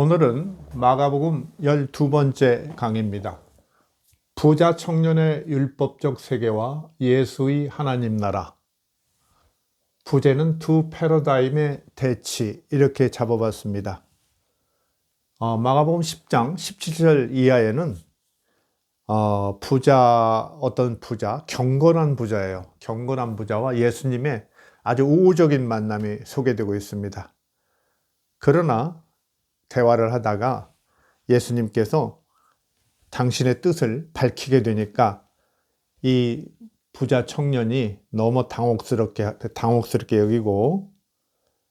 오늘은 마가복음 12번째 강의입니다. 부자 청년의 율법적 세계와 예수의 하나님 나라. 부제는 두 패러다임의 대치, 이렇게 잡아봤습니다. 마가복음 10장 17절 이하에는 어떤 부자, 경건한 부자예요. 경건한 부자와 예수님의 아주 우호적인 만남이 소개되고 있습니다. 그러나 대화를 하다가 예수님께서 당신의 뜻을 밝히게 되니까 이 부자 청년이 너무 당혹스럽게 여기고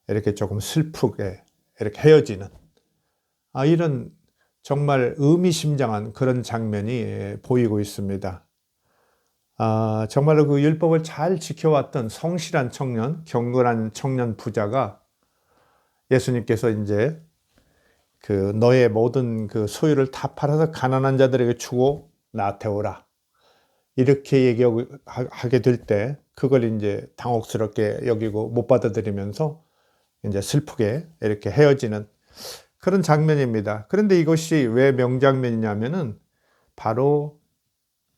이렇게 조금 슬프게 이렇게 헤어지는 이런 정말 의미심장한 그런 장면이 보이고 있습니다. 정말로 그 율법을 잘 지켜왔던 성실한 청년, 경건한 청년 부자가 예수님께서 이제 너의 모든 그 소유를 다 팔아서 가난한 자들에게 주고 나태오라, 이렇게 얘기하게 될 때 그걸 이제 당혹스럽게 여기고 못 받아들이면서 이제 슬프게 이렇게 헤어지는 그런 장면입니다. 그런데 이것이 왜 명장면이냐면은 바로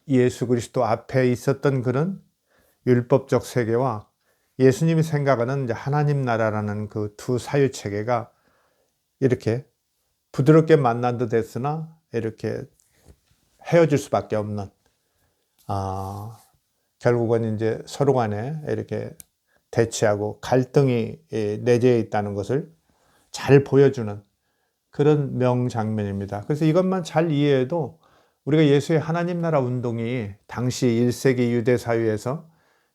예수 그리스도 앞에 있었던 그런 율법적 세계와 예수님이 생각하는 이제 하나님 나라라는 그 두 사유 체계가 이렇게 부드럽게 만난 듯 했으나 이렇게 헤어질 수밖에 없는, 결국은 이제 서로 간에 이렇게 대치하고 갈등이 내재해 있다는 것을 잘 보여주는 그런 명장면입니다. 그래서 이것만 잘 이해해도 우리가 예수의 하나님 나라 운동이 당시 1세기 유대 사회에서,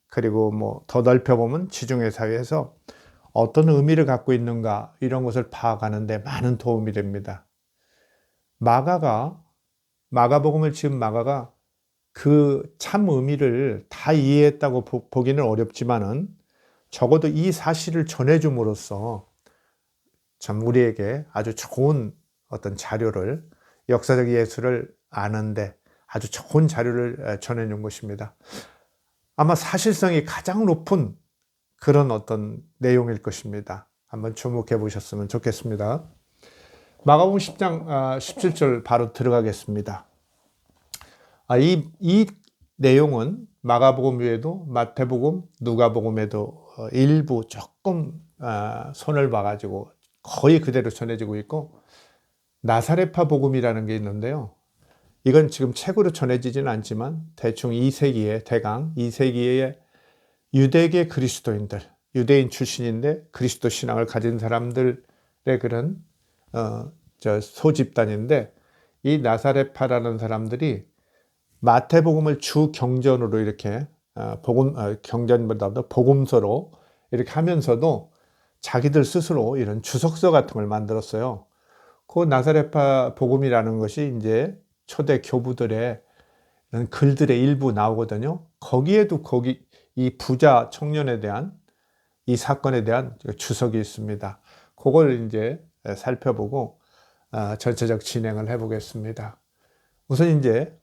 그리고 뭐 더 넓혀보면 지중해 사회에서 어떤 의미를 갖고 있는가, 이런 것을 파악하는 데 많은 도움이 됩니다. 마가복음을 지은 마가가 그 참 의미를 다 이해했다고 보기는 어렵지만은 적어도 이 사실을 전해줌으로써 참 우리에게 아주 좋은 어떤 자료를, 역사적 예술을 아는데 아주 좋은 자료를 전해준 것입니다. 아마 사실성이 가장 높은 그런 어떤 내용일 것입니다. 한번 주목해 보셨으면 좋겠습니다. 마가복음 10장 17절 바로 들어가겠습니다. 이 내용은 마가복음 외에도 마태복음, 누가복음에도 일부 조금 손을 봐가지고 거의 그대로 전해지고 있고, 나사렛파 복음이라는 게 있는데요. 이건 지금 책으로 전해지지는 않지만 대충 2세기에 대강 2세기에 유대계 그리스도인들, 유대인 출신인데 그리스도 신앙을 가진 사람들의 그런 소집단인데, 이 나사렛파라는 사람들이 마태복음을 주 경전으로 이렇게 경전보다도 복음서로 이렇게 하면서도 자기들 스스로 이런 주석서 같은 걸 만들었어요. 그 나사렛파 복음이라는 것이 이제 초대 교부들의 이런 글들의 일부 나오거든요. 거기에도 이 부자 청년에 대한 이 사건에 대한 주석이 있습니다. 그걸 이제 살펴보고 전체적 진행을 해보겠습니다. 우선 이제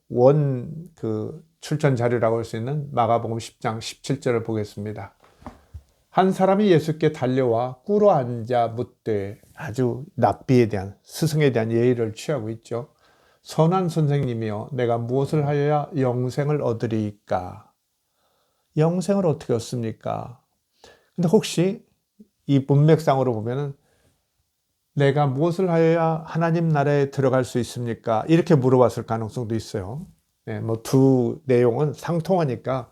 출전 자료라고 할 수 있는 마가복음 10장 17절을 보겠습니다. 한 사람이 예수께 달려와 꿇어 앉아 묻되, 아주 납비에 대한, 스승에 대한 예의를 취하고 있죠. 선한 선생님이여, 내가 무엇을 하여야 영생을 얻으리이까? 영생을 어떻게 얻습니까? 근데 혹시 이 문맥상으로 보면은 내가 무엇을 하여야 하나님 나라에 들어갈 수 있습니까? 이렇게 물어봤을 가능성도 있어요. 뭐 두 내용은 상통하니까.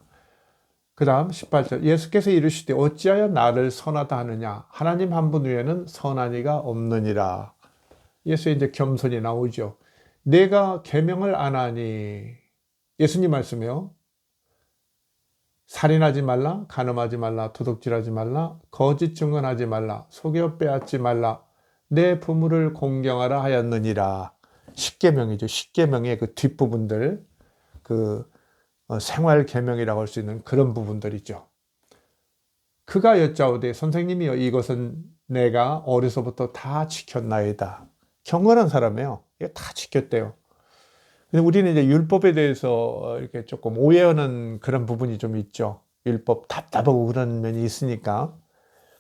그 다음 18절, 예수께서 이르시되 어찌하여 나를 선하다 하느냐? 하나님 한 분 외에는 선한 이가 없느니라. 예수의 이제 겸손이 나오죠. 내가 계명을 안 하니, 예수님 말씀이요. 살인하지 말라, 간음하지 말라, 도둑질하지 말라, 거짓 증언하지 말라, 속여 빼앗지 말라, 내 부모를 공경하라 하였느니라. 십계명이죠. 십계명의 그 뒷부분들, 생활 계명이라고 할 수 있는 그런 부분들이죠. 그가 여짜오되 선생님이여, 이것은 내가 어려서부터 다 지켰나이다. 경건한 사람이에요. 이거 다 지켰대요. 근데 우리는 이제 율법에 대해서 이렇게 조금 오해하는 그런 부분이 좀 있죠. 율법 답답하고 그런 면이 있으니까.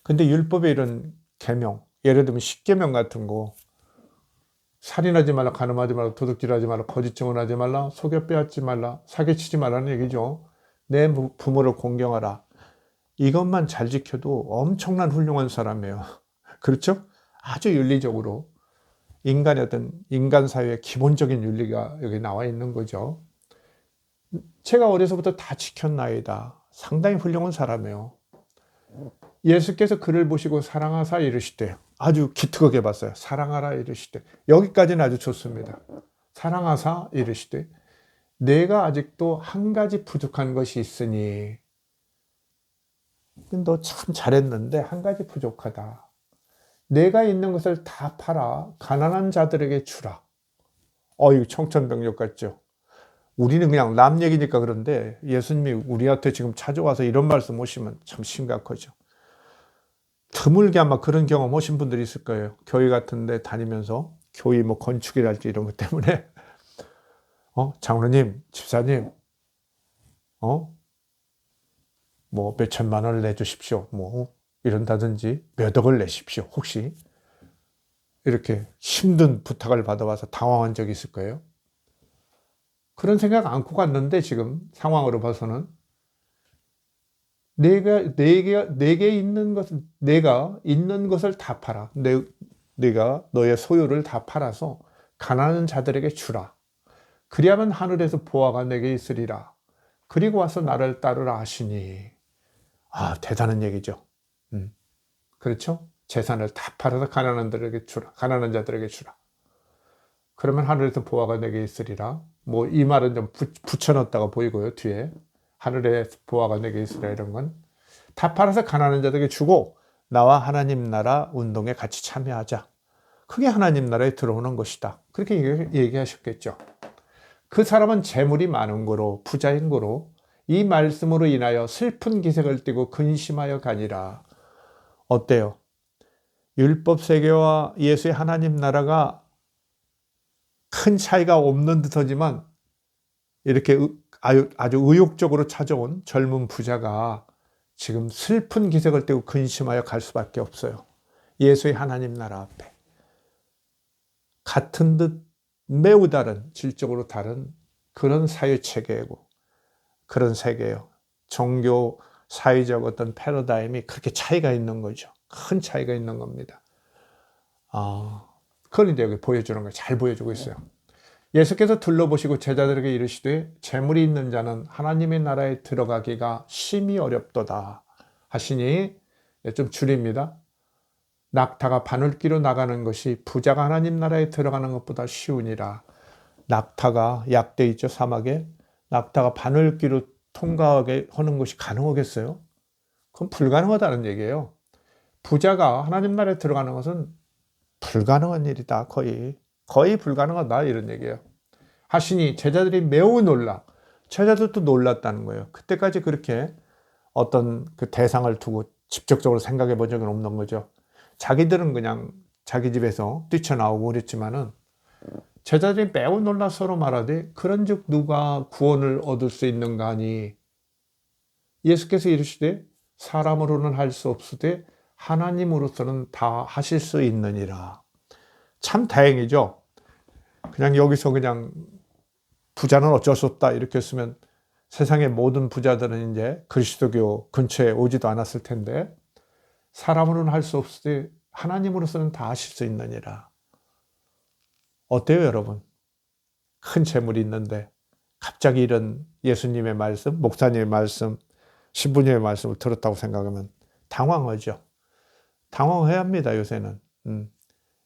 근데 율법의 이런 계명, 예를 들면 십계명 같은 거, 살인하지 말라, 간음하지 말라, 도둑질하지 말라, 거짓 증언하지 말라, 속여 빼앗지 말라, 사기치지 말라는 얘기죠. 내 부모를 공경하라. 이것만 잘 지켜도 엄청난 훌륭한 사람이에요. 그렇죠? 아주 윤리적으로 인간의 어떤 인간 사회의 기본적인 윤리가 여기 나와 있는 거죠. 제가 어려서부터 다 지켰나이다. 상당히 훌륭한 사람이에요. 예수께서 그를 보시고 사랑하사 이르시되, 아주 기특하게 봤어요. 사랑하라 이르시되, 여기까지는 아주 좋습니다. 사랑하사 이르시되, 내가 아직도 한 가지 부족한 것이 있으니, 너 참 잘했는데 한 가지 부족하다. 내가 있는 것을 다 팔아 가난한 자들에게 주라. 이거 청천벽력 같죠? 우리는 그냥 남 얘기니까 그런데 예수님이 우리한테 지금 찾아와서 이런 말씀 오시면 참 심각하죠. 드물게 아마 그런 경험 하신 분들이 있을 거예요. 교회 같은 데 다니면서 교회 뭐 건축이랄지 이런 것 때문에 장로님, 집사님, 뭐 몇천만 원을 내주십시오. 뭐 이런다든지 몇 억을 내십시오. 혹시 이렇게 힘든 부탁을 받아와서 당황한 적이 있을 거예요. 그런 생각 안고 갔는데 지금 상황으로 봐서는 내게 있는 것을, 내가 있는 것을 다 팔아. 내가 너의 소유를 다 팔아서 가난한 자들에게 주라. 그리하면 하늘에서 보화가 내게 있으리라. 그리고 와서 나를 따르라 하시니. 대단한 얘기죠. 그렇죠? 재산을 다 팔아서 가난한 자들에게 주라. 그러면 하늘에서 보화가 내게 있으리라. 뭐 이 말은 좀 붙여넣었다가 보이고요. 뒤에 하늘에 보화가 내게 있으리라 이런 건 다 팔아서 가난한 자들에게 주고 나와 하나님 나라 운동에 같이 참여하자. 그게 하나님 나라에 들어오는 것이다. 그렇게 얘기하셨겠죠. 그 사람은 재물이 많은 거로 부자인 거로 이 말씀으로 인하여 슬픈 기색을 띠고 근심하여 가니라. 어때요? 율법 세계와 예수의 하나님 나라가 큰 차이가 없는 듯하지만 이렇게 아주 의욕적으로 찾아온 젊은 부자가 지금 슬픈 기색을 띠고 근심하여 갈 수밖에 없어요. 예수의 하나님 나라 앞에. 같은 듯 매우 다른, 질적으로 다른 그런 사회체계고 그런 세계예요. 종교, 사회적 어떤 패러다임이 그렇게 차이가 있는 거죠. 큰 차이가 있는 겁니다. 그걸 이제 여기 보여주는 거예요. 잘 보여주고 있어요. 예수께서 둘러보시고 제자들에게 이르시되 재물이 있는 자는 하나님의 나라에 들어가기가 심히 어렵도다 하시니, 좀 줄입니다. 낙타가 바늘귀로 나가는 것이 부자가 하나님 나라에 들어가는 것보다 쉬우니라. 낙타가 약돼 있죠, 사막에. 낙타가 바늘귀로 통과하게 하는 것이 가능하겠어요? 그건 불가능하다는 얘기예요. 부자가 하나님 나라에 들어가는 것은 불가능한 일이다. 거의 불가능하다 이런 얘기예요. 하시니 제자들이 매우 놀라. 제자들도 놀랐다는 거예요. 그때까지 그렇게 어떤 그 대상을 두고 직접적으로 생각해 본 적은 없는 거죠. 자기들은 그냥 자기 집에서 뛰쳐나오고 그랬지만은 제자들이 매우 놀라 서로 말하되 그런즉 누가 구원을 얻을 수 있는가 하니, 예수께서 이르시되 사람으로는 할 수 없으되 하나님으로서는 다 하실 수 있느니라. 참 다행이죠. 그냥 여기서 그냥 부자는 어쩔 수 없다 이렇게 했으면 세상의 모든 부자들은 이제 그리스도교 근처에 오지도 않았을 텐데, 사람으로는 할 수 없으되 하나님으로서는 다 하실 수 있느니라. 어때요, 여러분? 큰 재물이 있는데 갑자기 이런 예수님의 말씀, 목사님의 말씀, 신부님의 말씀을 들었다고 생각하면 당황하죠. 당황해야 합니다, 요새는.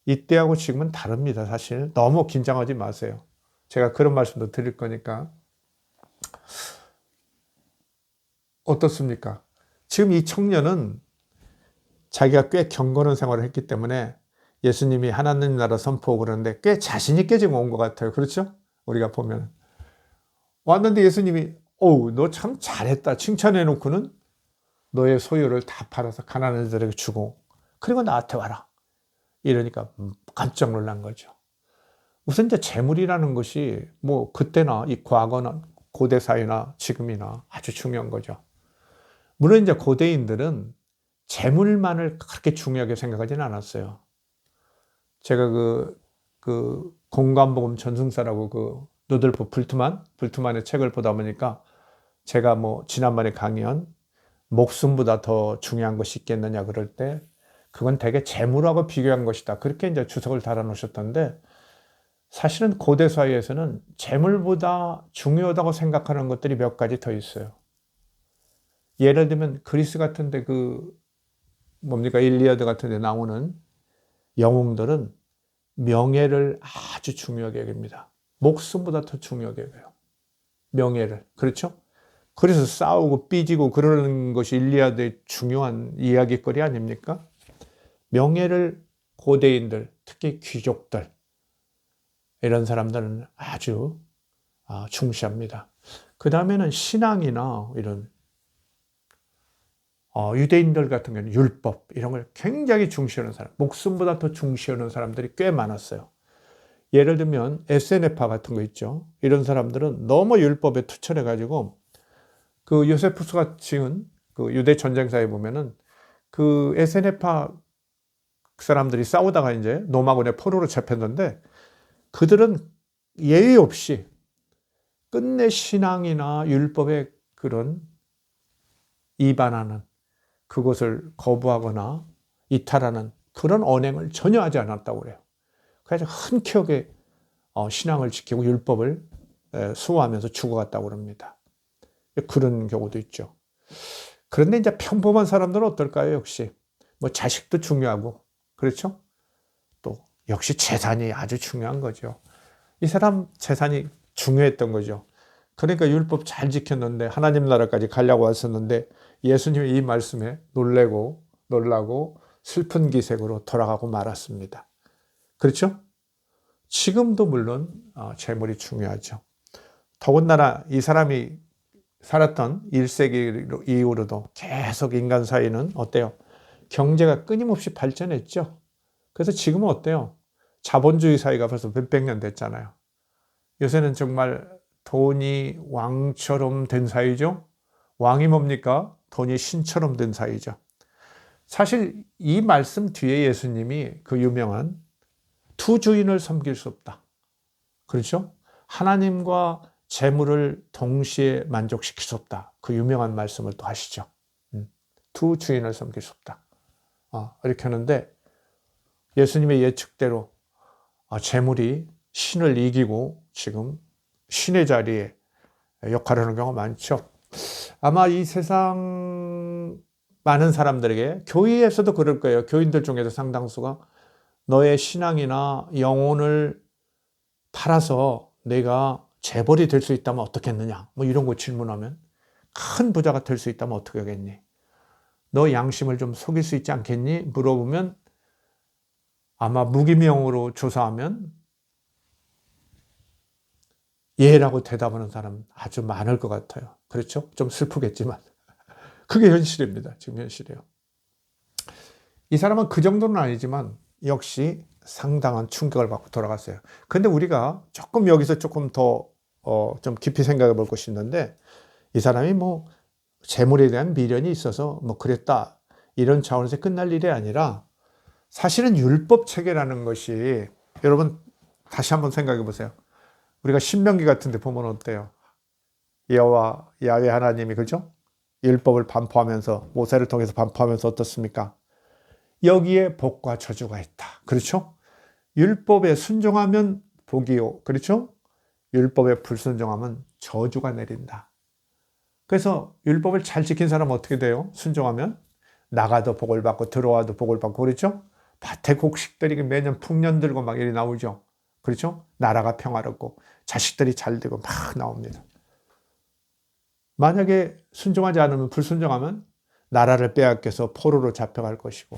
이때하고 지금은 다릅니다, 사실. 너무 긴장하지 마세요. 제가 그런 말씀도 드릴 거니까. 어떻습니까? 지금 이 청년은 자기가 꽤 경건한 생활을 했기 때문에 예수님이 하나님 나라 선포하고 그러는데 꽤 자신 있게 지금 온 것 같아요. 그렇죠? 우리가 보면. 왔는데 예수님이 너 참 잘했다 칭찬해 놓고는 너의 소유를 다 팔아서 가난한 자들에게 주고 그리고 나한테 와라. 이러니까 깜짝 놀란 거죠. 우선 이제 재물이라는 것이 뭐 그때나 이 과거나 고대 사회나 지금이나 아주 중요한 거죠. 물론 이제 고대인들은 재물만을 그렇게 중요하게 생각하지는 않았어요. 제가 그 그 공간복음 전승사라고 그 루돌프 불트만의 책을 보다 보니까 제가 뭐 지난번에 강의한 목숨보다 더 중요한 것이 있겠느냐 그럴 때 그건 대개 재물하고 비교한 것이다. 그렇게 이제 주석을 달아 놓으셨던데 사실은 고대 사회에서는 재물보다 중요하다고 생각하는 것들이 몇 가지 더 있어요. 예를 들면 그리스 같은 데 그 뭡니까 일리아드 같은 데 나오는 영웅들은 명예를 아주 중요하게 여깁니다. 목숨보다 더 중요하게 여겨요. 명예를. 그렇죠? 그래서 싸우고 삐지고 그러는 것이 일리아드의 중요한 이야기거리 아닙니까? 명예를 고대인들, 특히 귀족들 이런 사람들은 아주 중시합니다. 그 다음에는 신앙이나 이런 유대인들 같은 경우는 율법 이런 걸 굉장히 중시하는 사람, 목숨보다 더 중시하는 사람들이 꽤 많았어요. 예를 들면 에세네파 같은 거 있죠. 이런 사람들은 너무 율법에 투철해가지고 그 요세푸스가 지은 그 유대 전쟁사에 보면은 그 에세네파 사람들이 싸우다가 이제 로마군의 포로로 잡혔는데 그들은 예의 없이 끝내 신앙이나 율법의 그런 이반하는 그것을 거부하거나 이탈하는 그런 언행을 전혀 하지 않았다고 그래요. 그래서 흔쾌하게 신앙을 지키고 율법을 수호하면서 죽어갔다고 그럽니다. 그런 경우도 있죠. 그런데 이제 평범한 사람들은 어떨까요? 역시 뭐 자식도 중요하고 그렇죠? 또 역시 재산이 아주 중요한 거죠. 이 사람 재산이 중요했던 거죠. 그러니까 율법 잘 지켰는데 하나님 나라까지 가려고 왔었는데 예수님이 이 말씀에 놀라고 슬픈 기색으로 돌아가고 말았습니다. 그렇죠? 지금도 물론 재물이 중요하죠. 더군다나 이 사람이 살았던 1세기 이후로도 계속 인간 사이는 어때요? 경제가 끊임없이 발전했죠. 그래서 지금은 어때요? 자본주의 사회가 벌써 몇백 년 됐잖아요. 요새는 정말 돈이 왕처럼 된 사회죠. 왕이 뭡니까? 돈이 신처럼 된 사회죠. 사실 이 말씀 뒤에 예수님이 그 유명한 두 주인을 섬길 수 없다. 그렇죠? 하나님과 재물을 동시에 만족시킬 수 없다. 그 유명한 말씀을 또 하시죠. 두 주인을 섬길 수 없다. 이렇게 하는데 예수님의 예측대로 재물이 신을 이기고 지금 신의 자리에 역할을 하는 경우가 많죠. 아마 이 세상 많은 사람들에게 교회에서도 그럴 거예요. 교인들 중에서 상당수가 너의 신앙이나 영혼을 팔아서 내가 재벌이 될 수 있다면 어떻겠느냐 뭐 이런 거 질문하면 큰 부자가 될 수 있다면 어떻게 하겠니? 너 양심을 좀 속일 수 있지 않겠니? 물어보면 아마 무기명으로 조사하면 예라고 대답하는 사람 아주 많을 것 같아요. 그렇죠? 좀 슬프겠지만 그게 현실입니다. 지금 현실이에요. 이 사람은 그 정도는 아니지만 역시 상당한 충격을 받고 돌아갔어요. 근데 우리가 조금 여기서 조금 더 좀 깊이 생각해 볼 것이 있는데 이 사람이 뭐 재물에 대한 미련이 있어서 뭐 그랬다 이런 차원에서 끝날 일이 아니라 사실은 율법 체계라는 것이 여러분 다시 한번 생각해 보세요. 우리가 신명기 같은 데 보면 어때요? 여호와 야훼 하나님이 그죠? 율법을 반포하면서 모세를 통해서 반포하면서 어떻습니까? 여기에 복과 저주가 있다. 그렇죠? 율법에 순종하면 복이요. 그렇죠? 율법에 불순종하면 저주가 내린다. 그래서 율법을 잘 지킨 사람은 어떻게 돼요? 순종하면 나가도 복을 받고 들어와도 복을 받고 그렇죠? 밭에 곡식들이 매년 풍년 들고 막 이리 나오죠. 그렇죠? 나라가 평화롭고 자식들이 잘 되고 막 나옵니다. 만약에 순종하지 않으면 불순종하면 나라를 빼앗겨서 포로로 잡혀갈 것이고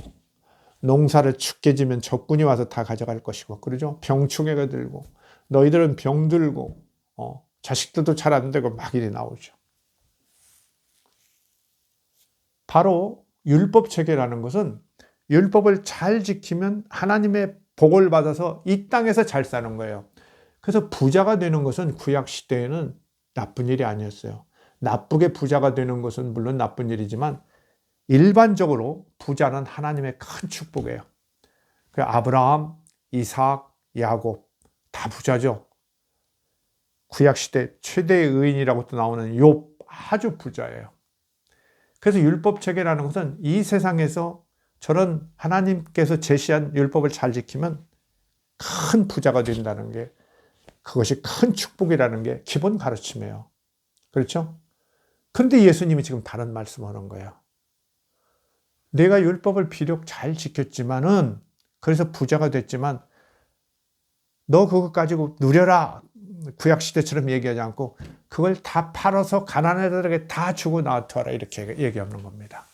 농사를 춥게 지면 적군이 와서 다 가져갈 것이고 그러죠? 병충해가 들고 너희들은 병 들고 자식들도 잘 안 되고 막 이리 나오죠. 바로 율법 체계라는 것은 율법을 잘 지키면 하나님의 복을 받아서 이 땅에서 잘 사는 거예요. 그래서 부자가 되는 것은 구약 시대에는 나쁜 일이 아니었어요. 나쁘게 부자가 되는 것은 물론 나쁜 일이지만 일반적으로 부자는 하나님의 큰 축복이에요. 그 아브라함, 이삭, 야곱 다 부자죠. 구약시대 최대의 의인이라고 또 나오는 욥 아주 부자예요. 그래서 율법체계라는 것은 이 세상에서 저런 하나님께서 제시한 율법을 잘 지키면 큰 부자가 된다는 게, 그것이 큰 축복이라는 게 기본 가르침이에요. 그렇죠? 근데 예수님이 지금 다른 말씀을 하는 거예요. 내가 율법을 비록 잘 지켰지만은, 그래서 부자가 됐지만 너 그거 가지고 누려라, 구약시대처럼 얘기하지 않고 그걸 다 팔아서 가난한 애들에게 다 주고 나와라, 이렇게 얘기하는 겁니다.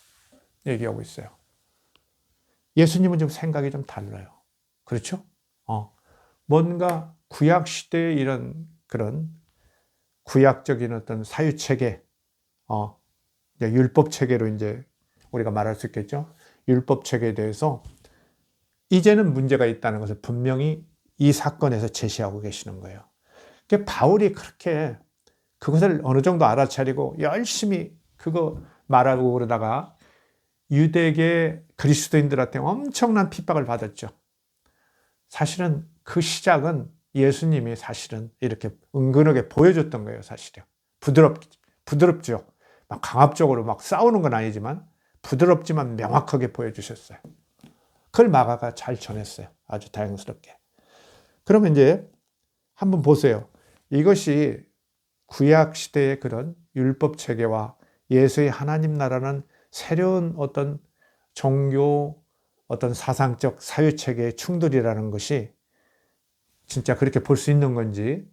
얘기하고 있어요. 예수님은 좀 생각이 좀 달라요. 그렇죠? 뭔가 구약시대의 이런 그런 구약적인 어떤 사유체계, 율법체계로 이제 우리가 말할 수 있겠죠. 율법체계에 대해서 이제는 문제가 있다는 것을 분명히 이 사건에서 제시하고 계시는 거예요. 그러니까 바울이 그렇게 그것을 어느 정도 알아차리고 열심히 그거 말하고 그러다가 유대계 그리스도인들한테 엄청난 핍박을 받았죠. 사실은 그 시작은 예수님이 사실은 이렇게 은근하게 보여줬던 거예요. 사실은 부드럽죠. 막 강압적으로 막 싸우는 건 아니지만 부드럽지만 명확하게 보여주셨어요. 그걸 마가가 잘 전했어요. 아주 다행스럽게. 그러면 이제 한번 보세요. 이것이 구약 시대의 그런 율법 체계와 예수의 하나님 나라는 새로운 어떤 종교, 어떤 사상적 사유 체계의 충돌이라는 것이 진짜 그렇게 볼 수 있는 건지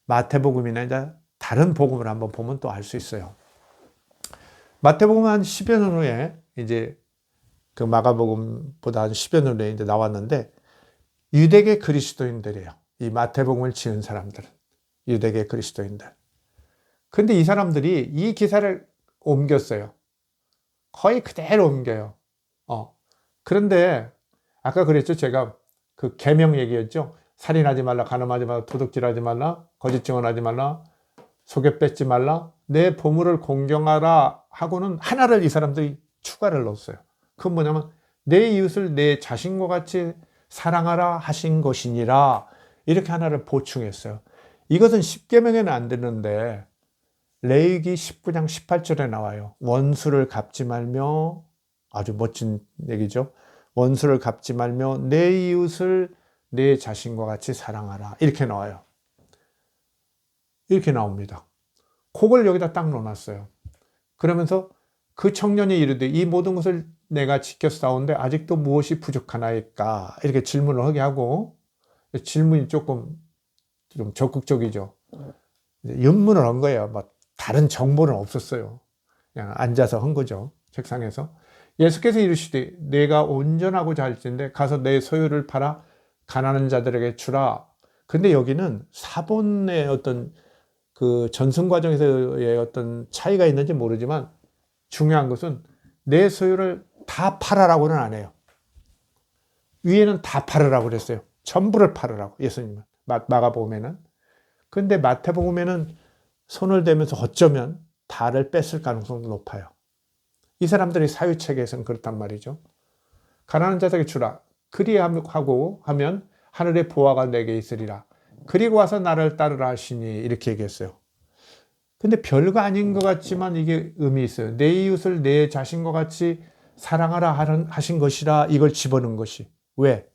마태복음이나 이제 다른 복음을 한번 보면 또 알 수 있어요. 마태복음 한 10여 년 후에 이제 그 마가복음보다 한 10여 년 후에 이제 나왔는데, 유대계 그리스도인들이에요. 이 마태복음을 지은 사람들은 유대계 그리스도인들. 근데 이 사람들이 이 기사를 옮겼어요. 거의 그대로 옮겨요. 그런데 아까 그랬죠. 제가 그 계명 얘기했죠. 살인하지 말라, 간음하지 말라, 도둑질하지 말라, 거짓 증언하지 말라, 속여 뺏지 말라, 내 보물을 공경하라 하고는 하나를 이 사람들이 추가를 넣었어요. 그건 뭐냐면 내 이웃을 내 자신과 같이 사랑하라 하신 것이니라, 이렇게 하나를 보충했어요. 이것은 십계명에는 안 되는데 레위기 19장 18절에 나와요. 원수를 갚지 말며, 아주 멋진 얘기죠. 원수를 갚지 말며 내 이웃을 내 자신과 같이 사랑하라, 이렇게 나와요. 이렇게 나옵니다. 그걸 여기다 딱 넣어놨어요. 그러면서 그 청년이 이르되 이 모든 것을 내가 지켰사온데 아직도 무엇이 부족하나이까, 이렇게 질문을 하게 하고, 질문이 조금 좀 적극적이죠. 연문을 한 거예요. 뭐 다른 정보는 없었어요. 그냥 앉아서 한 거죠. 책상에서. 예수께서 이르시되 내가 온전하고자 할진대 가서 내 소유를 팔아 가난한 자들에게 주라. 근데 여기는 사본의 어떤 그 전승 과정에서의 어떤 차이가 있는지 모르지만 중요한 것은 내 소유를 다 팔아라고는 안 해요. 위에는 다 팔으라고 그랬어요. 전부를 팔으라고, 예수님은. 마가복음에는. 근데 마태복음에는 손을 대면서 어쩌면 다를 뺐을 가능성도 높아요. 이 사람들이 사유체계에서는 그렇단 말이죠. 가난한 자에게 주라. 그리하고 하면 하늘의 보화가 내게 있으리라. 그리고 와서 나를 따르라 하시니, 이렇게 얘기했어요. 근데 별거 아닌 것 같지만 이게 의미 있어요. 내 이웃을 내 자신과 같이 사랑하라 하신 것이라, 이걸 집어넣은 것이. 왜?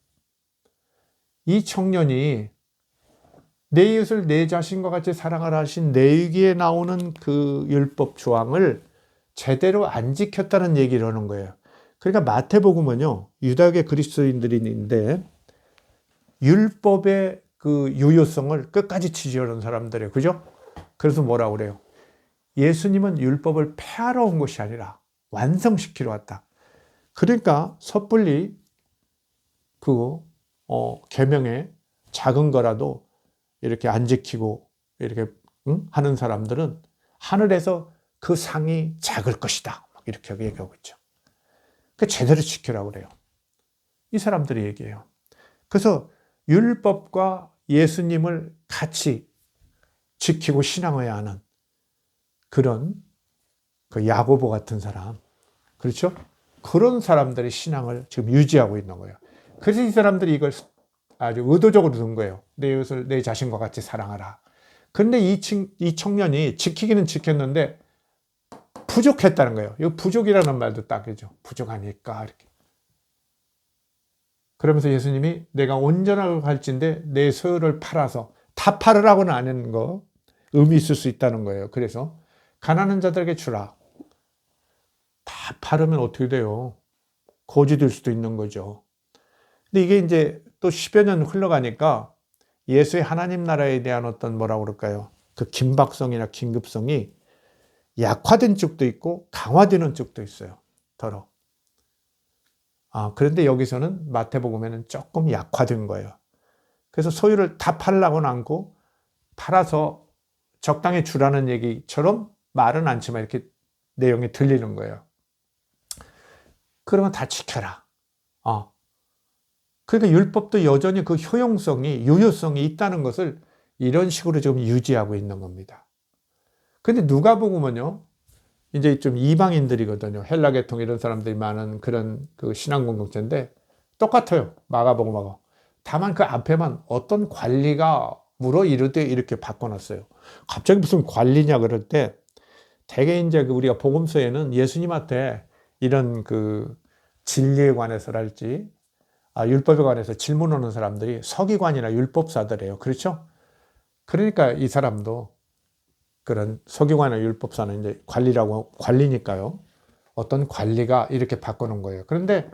이 청년이 내 이웃을 내 자신과 같이 사랑하라 하신 레위기에 나오는 그 율법 조항을 제대로 안 지켰다는 얘기를 하는 거예요. 그러니까 마태복음은요, 유다계 그리스도인들이 있는데 율법의 그 유효성을 끝까지 지지하는 사람들이에요. 그죠? 그래서 뭐라고 그래요? 예수님은 율법을 폐하러 온 것이 아니라 완성시키러 왔다. 그러니까 섣불리 그 계명에 작은 거라도 이렇게 안 지키고 이렇게 하는 사람들은 하늘에서 그 상이 작을 것이다, 이렇게 얘기하고 있죠. 그 제대로 지키라고 그래요. 이 사람들이 얘기해요. 그래서 율법과 예수님을 같이 지키고 신앙해야 하는 그런 그 야고보 같은 사람, 그렇죠? 그런 사람들의 신앙을 지금 유지하고 있는 거예요. 그래서 이 사람들이 이걸 아주 의도적으로 둔 거예요. 내 이웃을 내 자신과 같이 사랑하라. 그런데 이 청년이 지키기는 지켰는데 부족했다는 거예요. 이 부족이라는 말도 딱이죠. 부족하니까 이렇게. 그러면서 예수님이 내가 온전하게 할진데 내 소유를 팔아서, 다 팔으라고는 안 하는 거 의미 있을 수 있다는 거예요. 그래서 가난한 자들에게 주라. 다 팔으면 어떻게 돼요? 거지 될 수도 있는 거죠. 근데 이게 이제 또 10여 년 흘러가니까 예수의 하나님 나라에 대한 어떤 뭐라고 그럴까요? 그 긴박성이나 긴급성이 약화된 쪽도 있고 강화되는 쪽도 있어요. 더러. 그런데 여기서는 마태복음에는 조금 약화된 거예요. 그래서 소유를 다 팔라고는 않고 팔아서 적당히 주라는 얘기처럼 말은 않지만 이렇게 내용이 들리는 거예요. 그러면 다 지켜라. 그러니까 율법도 여전히 그 효용성이, 유효성이 있다는 것을 이런 식으로 지금 유지하고 있는 겁니다. 근데 누가복음은요, 이제 좀 이방인들이거든요. 헬라 계통 이런 사람들이 많은 그런 그 신앙 공동체인데 똑같아요. 마가복음하고. 다만 그 앞에만 어떤 관리가 물어 이르되 이렇게 바꿔놨어요. 갑자기 무슨 관리냐 그럴 때 대개 이제 우리가 복음서에는 예수님한테 이런 그 진리에 관해서랄지 율법에 관해서 질문하는 사람들이 서기관이나 율법사들이에요. 그렇죠? 그러니까 이 사람도 그런 서기관이나 율법사는 이제 관리니까요. 어떤 관리가 이렇게 바꾸는 거예요. 그런데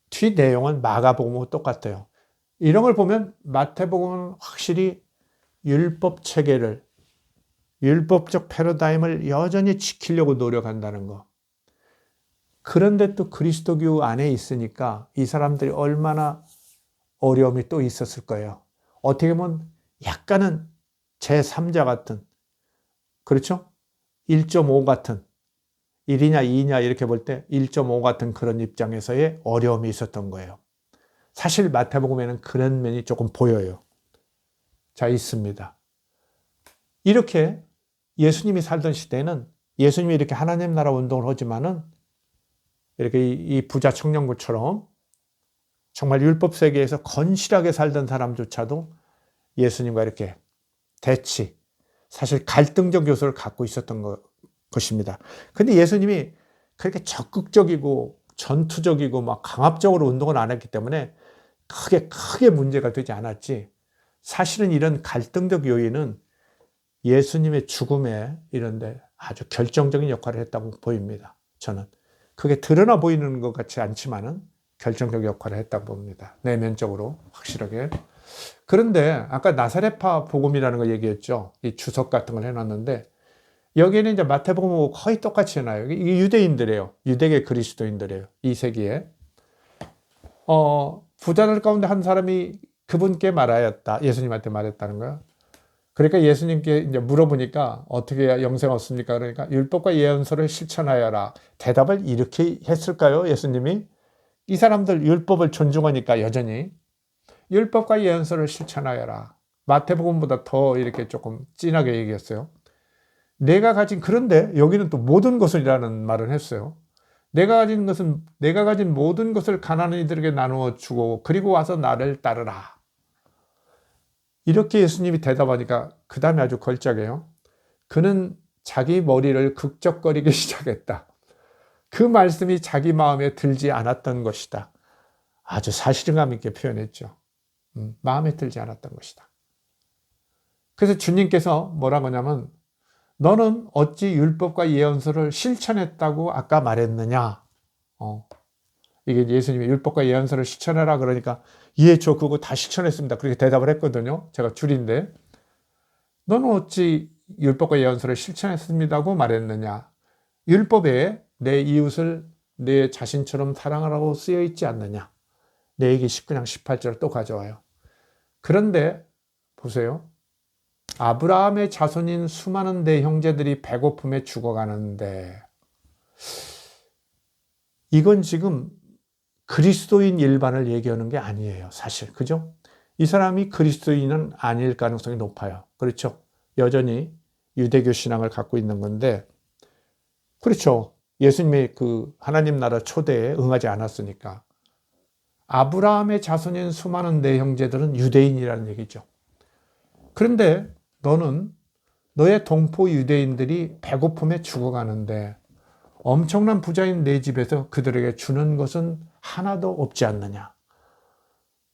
뒤 내용은 마가복음하고 똑같아요. 이런 걸 보면 마태복음은 확실히 율법 체계를, 율법적 패러다임을 여전히 지키려고 노력한다는 거. 그런데 또 그리스도교 안에 있으니까 이 사람들이 얼마나 어려움이 또 있었을 거예요. 어떻게 보면 약간은 제3자 같은, 그렇죠? 1.5 같은, 1이냐 2냐 이렇게 볼 때 1.5 같은 그런 입장에서의 어려움이 있었던 거예요. 사실 마태복음에는 그런 면이 조금 보여요. 자, 있습니다. 이렇게 예수님이 살던 시대에는 예수님이 이렇게 하나님 나라 운동을 하지만은 이렇게 이 부자 청년구처럼 정말 율법 세계에서 건실하게 살던 사람조차도 예수님과 이렇게 대치, 사실 갈등적 요소를 갖고 있었던 것입니다. 근데 예수님이 그렇게 적극적이고 전투적이고 막 강압적으로 운동을 안 했기 때문에 크게 문제가 되지 않았지. 사실은 이런 갈등적 요인은 예수님의 죽음에 이런데 아주 결정적인 역할을 했다고 보입니다. 저는. 그게 드러나 보이는 것 같지 않지만은 결정적 역할을 했다고 봅니다. 내면적으로 확실하게. 그런데 아까 나사렛파 복음이라는 거 얘기했죠. 이 주석 같은 걸 해놨는데 여기는 이제 마태복음하고 거의 똑같이 해놔요. 이게 유대인들이에요. 유대계 그리스도인들이에요. 이 세기에. 부자들 가운데 한 사람이 그분께 말하였다. 예수님한테 말했다는 거야. 그러니까 예수님께 이제 물어보니까 어떻게 영생 얻습니까? 그러니까 율법과 예언서를 실천하여라. 대답을 이렇게 했을까요? 예수님이? 이 사람들 율법을 존중하니까 여전히 율법과 예언서를 실천하여라. 마태복음보다 더 이렇게 조금 진하게 얘기했어요. 그런데 여기는 또 모든 것을이라는 말을 했어요. 내가 가진 모든 것을 가난한 이들에게 나누어 주고 그리고 와서 나를 따르라. 이렇게 예수님이 대답하니까 그 다음에 아주 걸작해요. 그는 자기 머리를 극적거리기 시작했다. 그 말씀이 자기 마음에 들지 않았던 것이다. 아주 사실감 있게 표현했죠. 마음에 들지 않았던 것이다. 그래서 주님께서 뭐라고 하냐면 너는 어찌 율법과 예언서를 실천했다고 아까 말했느냐. 이게 예수님이 율법과 예언서를 실천해라 그러니까 예, 저 그거 다 실천했습니다. 그렇게 대답을 했거든요. 제가 줄인데 너는 어찌 율법과 예언서를 실천했습니다고 말했느냐. 율법에 내 이웃을 내 자신처럼 사랑하라고 쓰여 있지 않느냐. 내게 19장 18절을 또 가져와요. 그런데 보세요. 아브라함의 자손인 수많은 내 형제들이 배고픔에 죽어가는데 이건 지금 그리스도인 일반을 얘기하는 게 아니에요. 사실. 그죠? 이 사람이 그리스도인은 아닐 가능성이 높아요. 그렇죠? 여전히 유대교 신앙을 갖고 있는 건데 그렇죠. 예수님의 그 하나님 나라 초대에 응하지 않았으니까. 아브라함의 자손인 수많은 내 형제들은 유대인이라는 얘기죠. 그런데 너는 너의 동포 유대인들이 배고픔에 죽어가는데 엄청난 부자인 내 집에서 그들에게 주는 것은 하나도 없지 않느냐.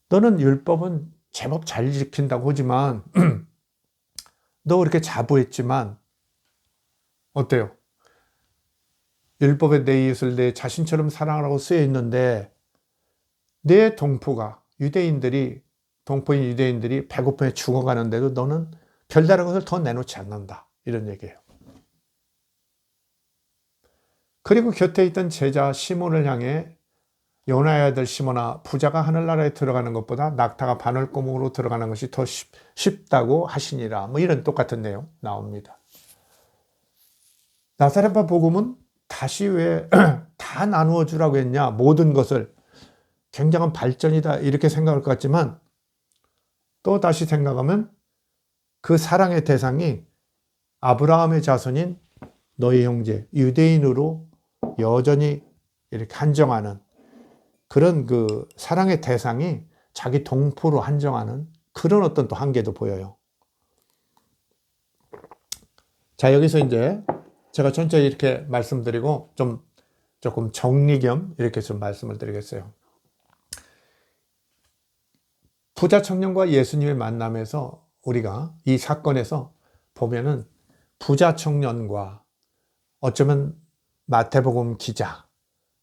너는 율법은 제법 잘 지킨다고 하지만 너 그렇게 자부했지만 어때요? 율법에 내 이웃을 내 자신처럼 사랑하라고 쓰여 있는데 내 동포가 동포인 유대인들이 배고픔에 죽어가는데도 너는 별다른 것을 더 내놓지 않는다. 이런 얘기예요. 그리고 곁에 있던 제자 시몬을 향해 요나의 아들 시몬아, 부자가 하늘나라에 들어가는 것보다 낙타가 바늘구멍으로 들어가는 것이 더 쉽다고 하시니라. 뭐 이런 똑같은 내용 나옵니다. 나사렛파 복음은 다시 왜 다 나누어 주라고 했냐, 모든 것을. 굉장한 발전이다 이렇게 생각할 것 같지만 또 다시 생각하면 그 사랑의 대상이 아브라함의 자손인 너희 형제 유대인으로 여전히 이렇게 한정하는 그런 그 사랑의 대상이 자기 동포로 한정하는 그런 어떤 또 한계도 보여요. 자, 여기서 이제 제가 천천히 이렇게 말씀드리고 조금 정리 겸 이렇게 좀 말씀을 드리겠어요. 부자 청년과 예수님의 만남에서 우리가 이 사건에서 보면은 부자 청년과 어쩌면 마태복음 기자,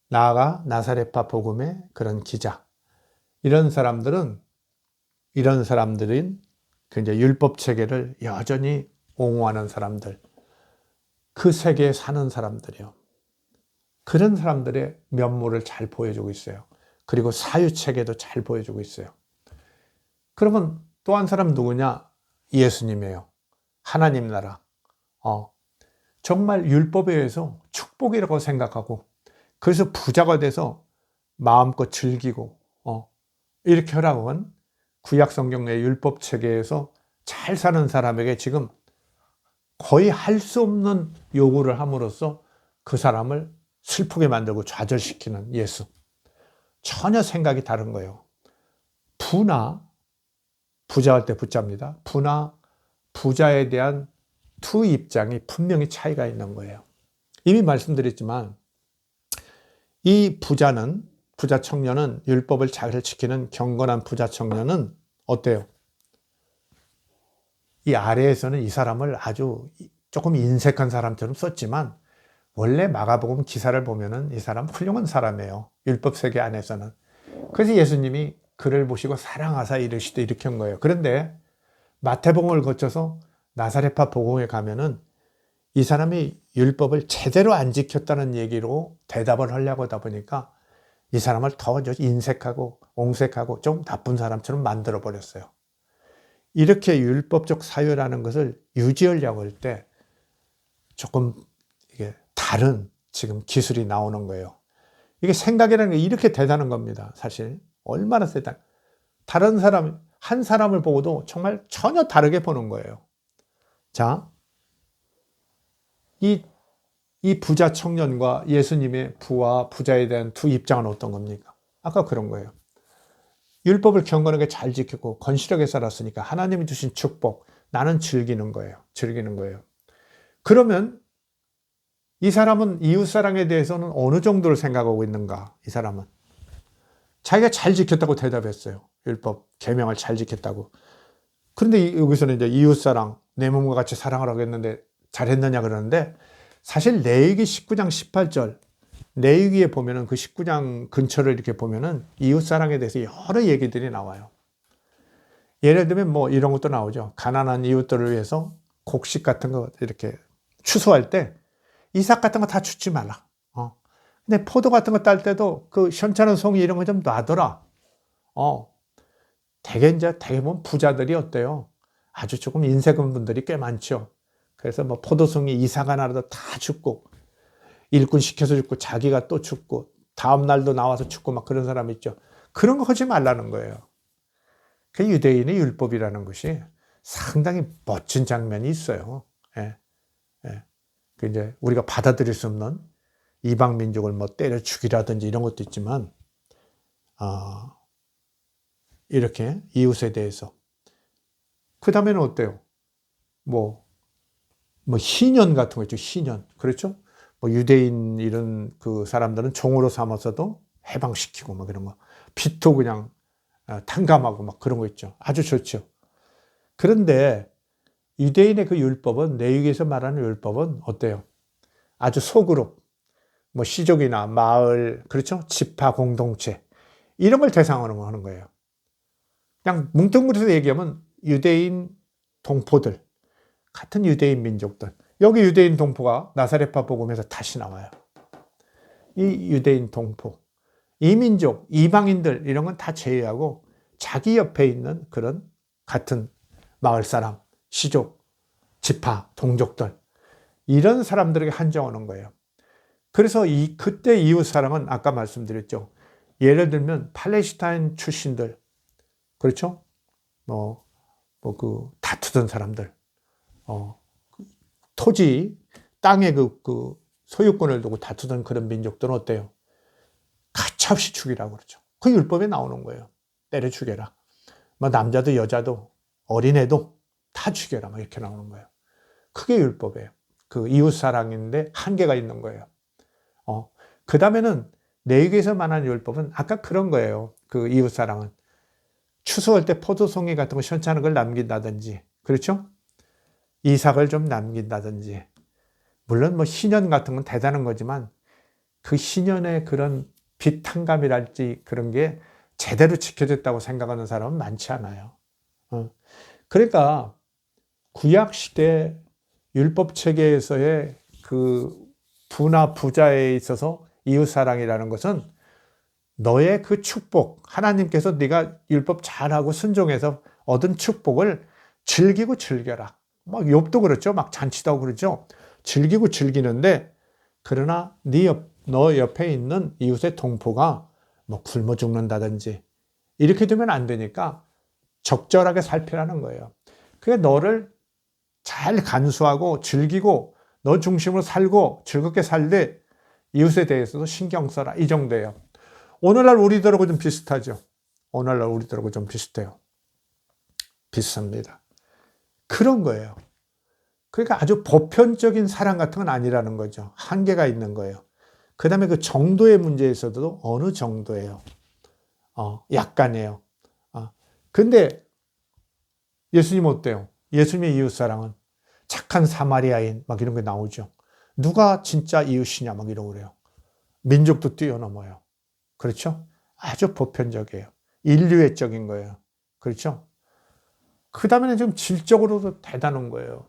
나아가 나사렛파 복음의 그런 기자, 이런 사람들은 굉장히 율법 체계를 여전히 옹호하는 사람들, 그 세계에 사는 사람들이요. 그런 사람들의 면모를 잘 보여주고 있어요. 그리고 사유 체계도 잘 보여주고 있어요. 그러면 또 한 사람 누구냐? 예수님이에요. 하나님 나라. 정말 율법에 의해서 축복이라고 생각하고 그래서 부자가 돼서 마음껏 즐기고 이렇게 하라고 한 구약 성경의 율법 체계에서 잘 사는 사람에게 지금 거의 할 수 없는 요구를 함으로써 그 사람을 슬프게 만들고 좌절시키는 예수. 전혀 생각이 다른 거예요. 부자할 때 부자입니다. 부자에 대한 두 입장이 분명히 차이가 있는 거예요. 이미 말씀드렸지만 이 부자 청년은 율법을 잘 지키는 경건한 부자 청년은 어때요? 이 아래에서는 이 사람을 아주 조금 인색한 사람처럼 썼지만 원래 마가복음 기사를 보면은 이 사람 훌륭한 사람이에요. 율법 세계 안에서는. 그래서 예수님이 그를 보시고 사랑하사 이르시되 이렇게 한 거예요. 그런데 마태복음을 거쳐서 나사렛파 복음에 가면은 이 사람이 율법을 제대로 안 지켰다는 얘기로 대답을 하려고 하다 보니까 이 사람을 더 인색하고 옹색하고 좀 나쁜 사람처럼 만들어 버렸어요. 이렇게 율법적 사유라는 것을 유지하려고 할 때 조금 이게 다른 지금 기술이 나오는 거예요. 이게 생각이라는 게 이렇게 대단한 겁니다. 사실 얼마나 다른 사람 한 사람을 보고도 정말 전혀 다르게 보는 거예요. 자, 이 부자 청년과 예수님의 부와 부자에 대한 두 입장은 어떤 겁니까? 아까 그런 거예요. 율법을 경건하게 잘 지키고 건실하게 살았으니까 하나님이 주신 축복, 나는 즐기는 거예요. 그러면 이 사람은 이웃사랑에 대해서는 어느 정도를 생각하고 있는가? 이 사람은 자기가 잘 지켰다고 대답했어요. 율법 계명을 잘 지켰다고. 그런데 여기서는 이제 이웃사랑, 내 몸과 같이 사랑하라고 했는데 잘했느냐 그러는데 사실 레위기 19장 18절 레위기에 보면은 그 19장 근처를 이렇게 보면은 이웃사랑에 대해서 여러 얘기들이 나와요. 예를 들면 뭐 이런 것도 나오죠. 가난한 이웃들을 위해서 곡식 같은 거 이렇게 추수할 때 이삭 같은 거 다 주지 말라. 근데 포도 같은 거 딸 때도 그 현찮은 송이 이런 거 좀 놔둬라. 대개 보면 부자들이 어때요? 아주 조금 인색한 분들이 꽤 많죠. 그래서 뭐 포도송이 이삭 하나라도 다 죽고 일꾼 시켜서 죽고 자기가 또 죽고 다음 날도 나와서 죽고 막 그런 사람 있죠. 그런 거 하지 말라는 거예요. 그 유대인의 율법이라는 것이 상당히 멋진 장면이 있어요. 그 이제 우리가 받아들일 수 없는 이방 민족을 뭐 때려 죽이라든지 이런 것도 있지만 이렇게 이웃에 대해서. 그 다음에는 어때요? 뭐 희년 같은 거 있죠. 희년. 그렇죠? 뭐 유대인 이런 그 사람들은 종으로 삼아서도 해방시키고 막 이런 거. 빚도 그냥 탕감하고 막 그런 거 있죠. 아주 좋죠. 그런데 유대인의 그 율법은, 레위기에서 말하는 율법은 어때요? 아주 소그룹, 뭐 시족이나 마을, 그렇죠? 지파 공동체 이런 걸 대상으로 하는 거예요. 그냥 뭉뚱그려서 얘기하면 유대인 동포들, 같은 유대인 민족들. 여기 유대인 동포가 나사렛파 복음에서 다시 나와요. 이 유대인 동포, 이 민족, 이방인들 이런 건 다 제외하고 자기 옆에 있는 그런 같은 마을 사람, 시족, 지파, 동족들 이런 사람들에게 한정하는 거예요. 그래서 그때 이웃 사랑은 아까 말씀드렸죠. 예를 들면 팔레스타인 출신들, 그렇죠? 다투던 사람들, 토지, 땅의 그 소유권을 두고 다투던 그런 민족들은 어때요? 가차없이 죽이라고 그러죠. 그 율법에 나오는 거예요. 때려 죽여라. 뭐 남자도 여자도 어린애도 다 죽여라. 막 이렇게 나오는 거예요. 그게 율법이에요. 그 이웃 사랑인데 한계가 있는 거예요. 그 다음에는 레위기에서 말하는 율법은 아까 그런 거예요. 그 이웃 사랑은 추수할 때 포도송이 같은 거 시원찮은 걸 남긴다든지, 그렇죠? 이삭을 좀 남긴다든지, 물론 뭐 희년 같은 건 대단한 거지만 그 희년의 그런 빚탕감이랄지 그런 게 제대로 지켜졌다고 생각하는 사람은 많지 않아요. 그러니까 구약 시대 율법 체계에서의 그 부나 부자에 있어서 이웃사랑이라는 것은 너의 그 축복, 하나님께서 네가 율법 잘하고 순종해서 얻은 축복을 즐기고 즐겨라. 막 욥도 그렇죠. 막 잔치도 하고 그러죠. 즐기고 즐기는데, 그러나 너 옆에 있는 이웃의 동포가 뭐 굶어 죽는다든지 이렇게 되면 안 되니까 적절하게 살피라는 거예요. 그게 너를 잘 간수하고 즐기고 너 중심으로 살고 즐겁게 살되 이웃에 대해서도 신경 써라. 이 정도예요. 오늘날 우리들하고 좀 비슷하죠. 오늘날 우리들하고 좀 비슷해요. 비슷합니다. 그런 거예요. 그러니까 아주 보편적인 사랑 같은 건 아니라는 거죠. 한계가 있는 거예요. 그 다음에 그 정도의 문제에서도 어느 정도예요. 약간이에요. 근데 예수님 어때요? 예수님의 이웃사랑은 착한 사마리아인 막 이런 게 나오죠. 누가 진짜 이웃이냐 막 이러고 그래요. 민족도 뛰어넘어요. 그렇죠? 아주 보편적이에요. 인류애적인 거예요. 그렇죠? 그 다음에는 좀 질적으로도 대단한 거예요.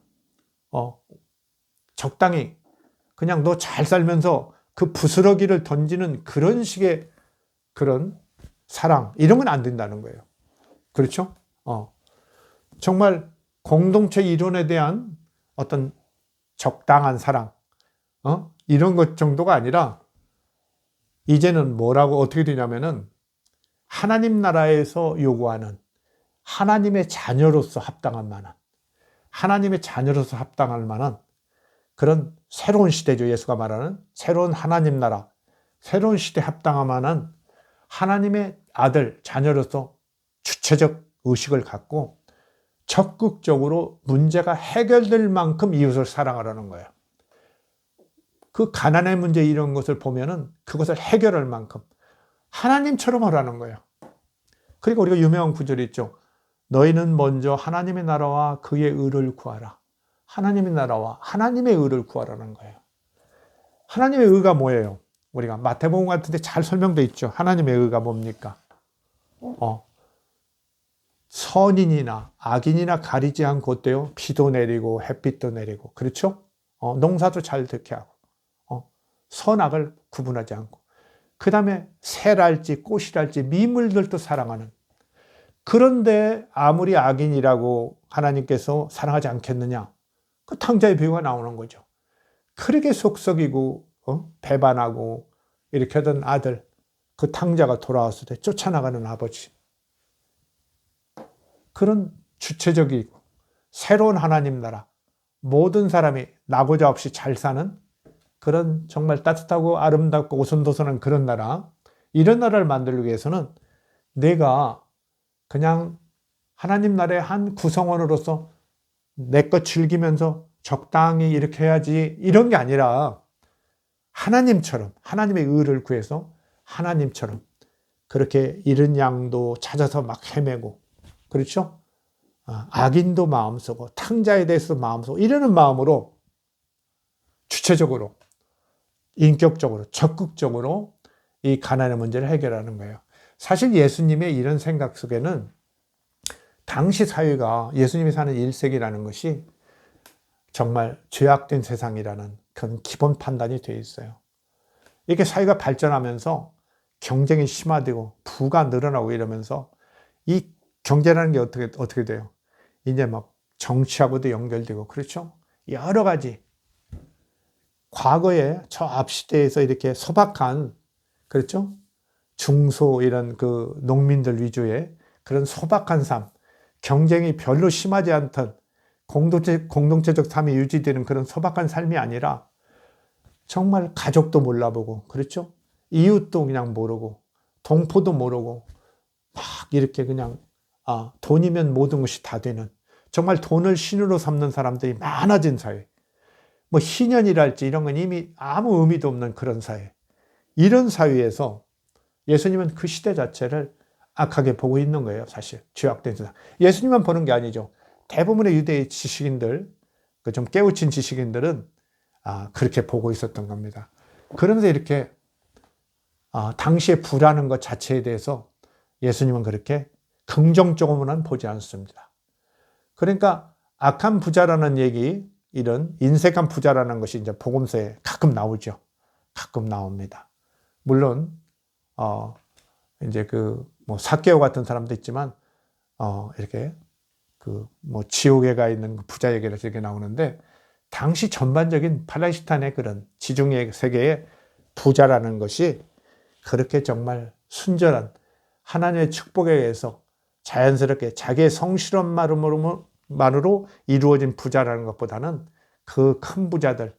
적당히 그냥 너 잘 살면서 그 부스러기를 던지는 그런 식의 그런 사랑 이런 건 안 된다는 거예요. 그렇죠? 정말 공동체 이론에 대한 어떤 적당한 사랑 이런 것 정도가 아니라 이제는 뭐라고 어떻게 되냐면은 하나님 나라에서 요구하는 하나님의 자녀로서 합당한 만한 하나님의 자녀로서 합당할 만한 그런 새로운 시대죠. 예수가 말하는 새로운 하나님 나라, 새로운 시대에 합당할 만한 하나님의 아들, 자녀로서 주체적 의식을 갖고 적극적으로 문제가 해결될 만큼 이웃을 사랑하라는 거예요. 그 가난의 문제 이런 것을 보면은 그것을 해결할 만큼 하나님처럼 하라는 거예요. 그리고 우리가 유명한 구절이 있죠. 너희는 먼저 하나님의 나라와 그의 의를 구하라. 하나님의 나라와 하나님의 의를 구하라는 거예요. 하나님의 의가 뭐예요? 우리가 마태복음 같은 데 잘 설명되어 있죠. 하나님의 의가 뭡니까? 선인이나 악인이나 가리지 않고 어때요? 비도 내리고 햇빛도 내리고 그렇죠? 농사도 잘 되게 하고 선악을 구분하지 않고 그 다음에 새랄지 꽃이랄지 미물들도 사랑하는 그런데 아무리 악인이라고 하나님께서 사랑하지 않겠느냐? 그 탕자의 비유가 나오는 거죠. 그렇게 속썩이고 배반하고 이렇게 하던 아들 그 탕자가 돌아왔을 때 쫓아나가는 아버지 그런 주체적이고 새로운 하나님 나라 모든 사람이 나고자 없이 잘 사는 그런 정말 따뜻하고 아름답고 오손도손한 그런 나라 이런 나라를 만들기 위해서는 내가 그냥 하나님 나라의 한 구성원으로서 내 것 즐기면서 적당히 이렇게 해야지 이런 게 아니라 하나님처럼 하나님의 의를 구해서 하나님처럼 그렇게 잃은 양도 찾아서 막 헤매고 그렇죠? 악인도 마음 쓰고 탕자에 대해서 마음 쓰고 이러는 마음으로 주체적으로 인격적으로 적극적으로 이 가난의 문제를 해결하는 거예요. 사실 예수님의 이런 생각 속에는 당시 사회가 예수님이 사는 1세기라는 것이 정말 죄악된 세상이라는 그런 기본 판단이 되어 있어요. 이렇게 사회가 발전하면서 경쟁이 심화되고 부가 늘어나고 이러면서 이 경제라는 게 어떻게 돼요? 이제 막 정치하고도 연결되고 그렇죠? 여러 가지 과거에 저 앞시대에서 이렇게 소박한 그렇죠? 중소 이런 그 농민들 위주의 그런 소박한 삶, 경쟁이 별로 심하지 않던 공동체적 삶이 유지되는 그런 소박한 삶이 아니라 정말 가족도 몰라보고 그렇죠? 이웃도 그냥 모르고 동포도 모르고 막 이렇게 그냥 돈이면 모든 것이 다 되는 정말 돈을 신으로 삼는 사람들이 많아진 사회. 뭐 희년이랄지 이런 건 이미 아무 의미도 없는 그런 사회. 이런 사회에서 예수님은 그 시대 자체를 악하게 보고 있는 거예요, 사실. 죄악된 세상. 예수님만 보는 게 아니죠. 대부분의 유대의 지식인들, 좀 깨우친 지식인들은 그렇게 보고 있었던 겁니다. 그러면서 이렇게 당시에 부라는 것 자체에 대해서 예수님은 그렇게 긍정적으로는 보지 않습니다. 그러니까 악한 부자라는 얘기, 이런 인색한 부자라는 것이 이제 복음서에 가끔 나오죠. 가끔 나옵니다. 물론 이제 뭐 삭개오 같은 사람도 있지만 이렇게 뭐 지옥에 가 있는 부자 얘기가 이렇게 나오는데 당시 전반적인 팔레스타인의 그런 지중해 세계의 부자라는 것이 그렇게 정말 순전한 하나님의 축복에 의해서 자연스럽게 자기의 성실함만으로 이루어진 부자라는 것보다는 그 큰 부자들,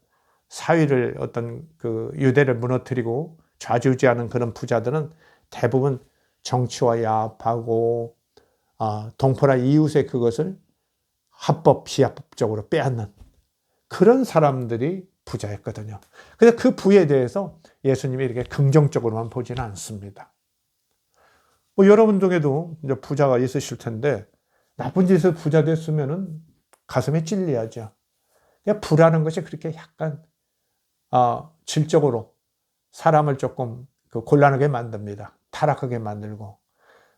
사위를 어떤 유대를 무너뜨리고 좌지우지하는 그런 부자들은 대부분 정치와 야합하고 동포나 이웃의 그것을 합법, 비합법적으로 빼앗는 그런 사람들이 부자였거든요. 그래서 그 부에 대해서 예수님이 이렇게 긍정적으로만 보지는 않습니다. 뭐 여러분 중에도 이제 부자가 있으실 텐데 나쁜 짓을 부자 됐으면은 가슴에 찔려야죠. 그냥 부라는 것이 그렇게 약간 질적으로 사람을 조금 곤란하게 만듭니다. 타락하게 만들고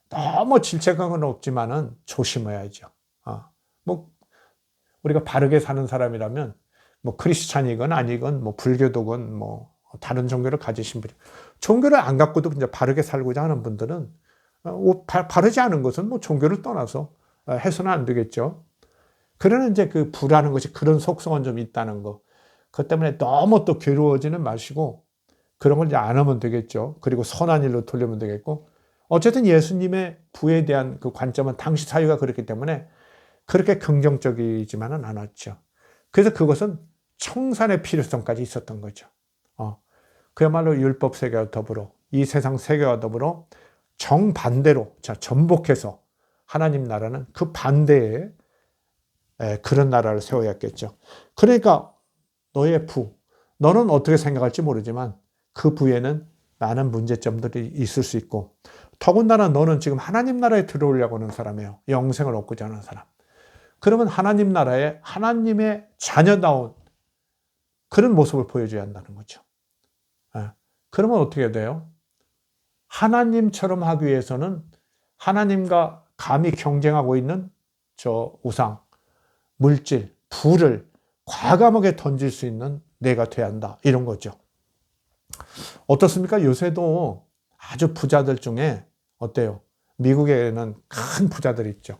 너무 질책한 건 없지만은 조심해야죠. 뭐 우리가 바르게 사는 사람이라면 뭐 크리스찬이건 아니건 뭐 불교도건 뭐 다른 종교를 가지신 분이 종교를 안 갖고도 이제 바르게 살고자 하는 분들은 바르지 않은 것은 뭐 종교를 떠나서 해서는 안 되겠죠. 그러나 이제 그 부라는 것이 그런 속성은 좀 있다는 거. 그것 때문에 너무 또 괴로워지는 마시고 그런 걸 이제 안 하면 되겠죠. 그리고 선한 일로 돌리면 되겠고. 어쨌든 예수님의 부에 대한 그 관점은 당시 사회가 그렇기 때문에 그렇게 긍정적이지만은 않았죠. 그래서 그것은 청산의 필요성까지 있었던 거죠. 그야말로 율법 세계와 더불어 이 세상 세계와 더불어 정반대로 전복해서 하나님 나라는 그 반대에 그런 나라를 세워야겠죠. 그러니까 너의 부, 너는 어떻게 생각할지 모르지만 그 부에는 많은 문제점들이 있을 수 있고 더군다나 너는 지금 하나님 나라에 들어오려고 하는 사람이에요. 영생을 얻고자 하는 사람. 그러면 하나님 나라에 하나님의 자녀다운 그런 모습을 보여줘야 한다는 거죠. 그러면 어떻게 돼요? 하나님처럼 하기 위해서는 하나님과 감히 경쟁하고 있는 저 우상, 물질, 부를 과감하게 던질 수 있는 내가 돼야 한다. 이런 거죠. 어떻습니까? 요새도 아주 부자들 중에 어때요? 미국에는 큰 부자들이 있죠.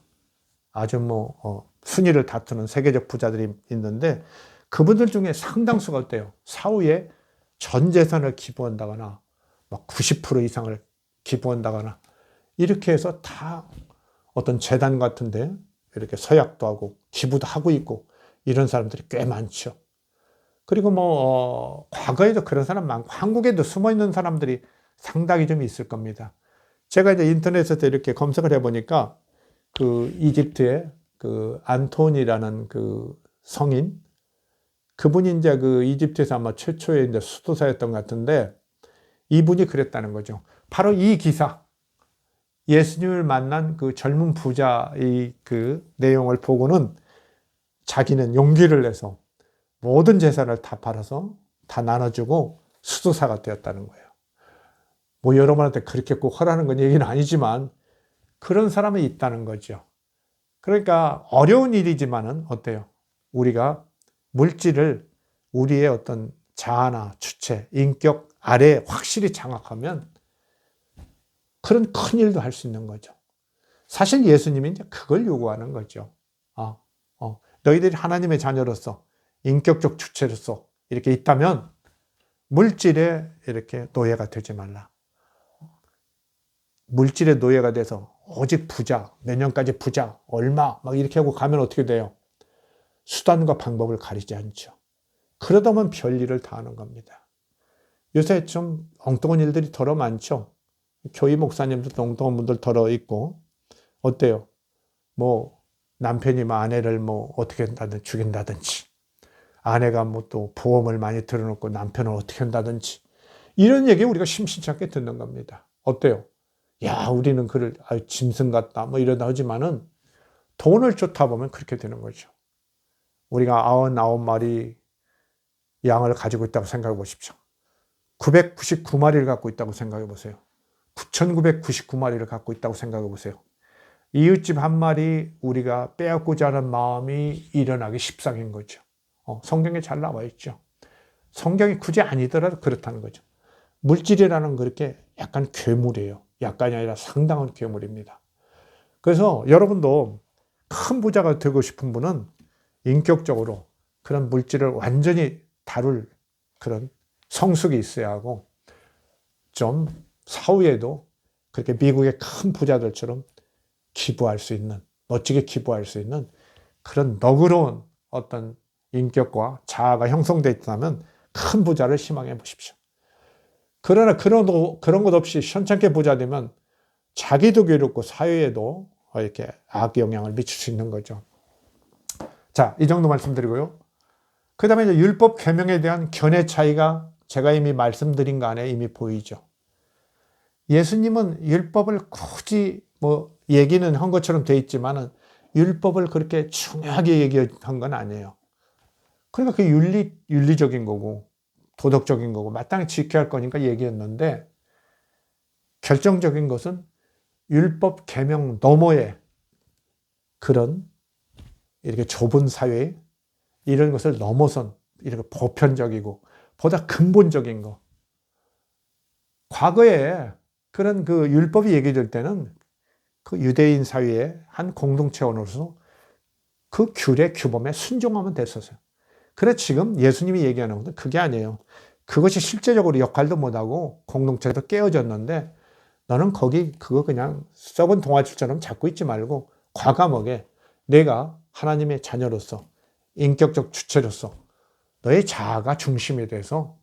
아주 뭐 순위를 다투는 세계적 부자들이 있는데 그분들 중에 상당수가 어때요? 사후에 전 재산을 기부한다거나 막 90% 이상을 기부한다거나 이렇게 해서 다 어떤 재단 같은데 이렇게 서약도 하고 기부도 하고 있고 이런 사람들이 꽤 많죠. 그리고 뭐 과거에도 그런 사람 많고 한국에도 숨어 있는 사람들이 상당히 좀 있을 겁니다. 제가 이제 인터넷에서 이렇게 검색을 해보니까 그 이집트의 그 안톤이라는 그 성인, 그분이 이제 그 이집트에서 아마 최초의 이제 수도사였던 것 같은데, 이분이 그랬다는 거죠. 바로 이 기사, 예수님을 만난 그 젊은 부자의 그 내용을 보고는 자기는 용기를 내서 모든 재산을 다 팔아서 다 나눠주고 수도사가 되었다는 거예요. 뭐 여러분한테 그렇게 꼭 하라는 건 얘기는 아니지만 그런 사람이 있다는 거죠. 그러니까 어려운 일이지만은 어때요? 우리가 물질을 우리의 어떤 자아나 주체, 인격 아래에 확실히 장악하면 그런 큰 일도 할 수 있는 거죠. 사실 예수님이 이제 그걸 요구하는 거죠. 너희들이 하나님의 자녀로서 인격적 주체로서 이렇게 있다면 물질에 이렇게 노예가 되지 말라. 물질의 노예가 돼서 오직 부자, 몇 년까지 부자, 얼마 막 이렇게 하고 가면 어떻게 돼요? 수단과 방법을 가리지 않죠. 그러다 보면 별일을 다 하는 겁니다. 요새 좀 엉뚱한 일들이 더러 많죠. 교회 목사님들도 엉뚱한 분들 더러 있고, 어때요? 뭐 남편이 아내를 뭐 어떻게 한다든지 죽인다든지, 아내가 뭐 또 보험을 많이 들어놓고 남편을 어떻게 한다든지, 이런 얘기 우리가 심심치 않게 듣는 겁니다. 어때요? 야, 우리는 그를 짐승 같다 뭐 이러다 하지만은 돈을 쫓아 보면 그렇게 되는 거죠. 우리가 99마리 양을 가지고 있다고 생각해 보십시오. 999마리를 갖고 있다고 생각해 보세요. 9,999마리를 갖고 있다고 생각해 보세요. 이웃집 한 마리 우리가 빼앗고자 하는 마음이 일어나기 십상인 거죠. 성경에 잘 나와 있죠. 성경이 굳이 아니더라도 그렇다는 거죠. 물질이라는 그렇게 약간 괴물이에요. 약간이 아니라 상당한 괴물입니다. 그래서 여러분도 큰 부자가 되고 싶은 분은 인격적으로 그런 물질을 완전히 다룰 그런 성숙이 있어야 하고, 좀 사후에도 그렇게 미국의 큰 부자들처럼 기부할 수 있는, 멋지게 기부할 수 있는 그런 너그러운 어떤 인격과 자아가 형성되어 있다면 큰 부자를 희망해 보십시오. 그러나 그런 것 없이 현찮게 부자 되면 자기도 괴롭고 사회에도 이렇게 악 영향을 미칠 수 있는 거죠. 자, 이 정도 말씀드리고요. 그 다음에 이제 율법 계명에 대한 견해 차이가 제가 이미 말씀드린 거 안에 이미 보이죠. 예수님은 율법을 굳이 뭐 얘기는 한 것처럼 돼 있지만은 율법을 그렇게 중요하게 얘기한 건 아니에요. 그러니까 그 윤리적인 거고 도덕적인 거고 마땅히 지켜야 할 거니까 얘기했는데, 결정적인 것은 율법 계명 너머의 그런 이렇게 좁은 사회, 이런 것을 넘어선 이렇게 보편적이고 보다 근본적인 거. 과거에 그런 그 율법이 얘기될 때는 그 유대인 사회의 한 공동체원으로서 그 규례 규범에 순종하면 됐었어요. 그래 지금 예수님이 얘기하는 것은 그게 아니에요. 그것이 실제적으로 역할도 못하고 공동체도 깨어졌는데, 너는 거기 그거 그냥 썩은 동아줄처럼 잡고 있지 말고 과감하게 내가 하나님의 자녀로서 인격적 주체로서 너의 자아가 중심이 돼서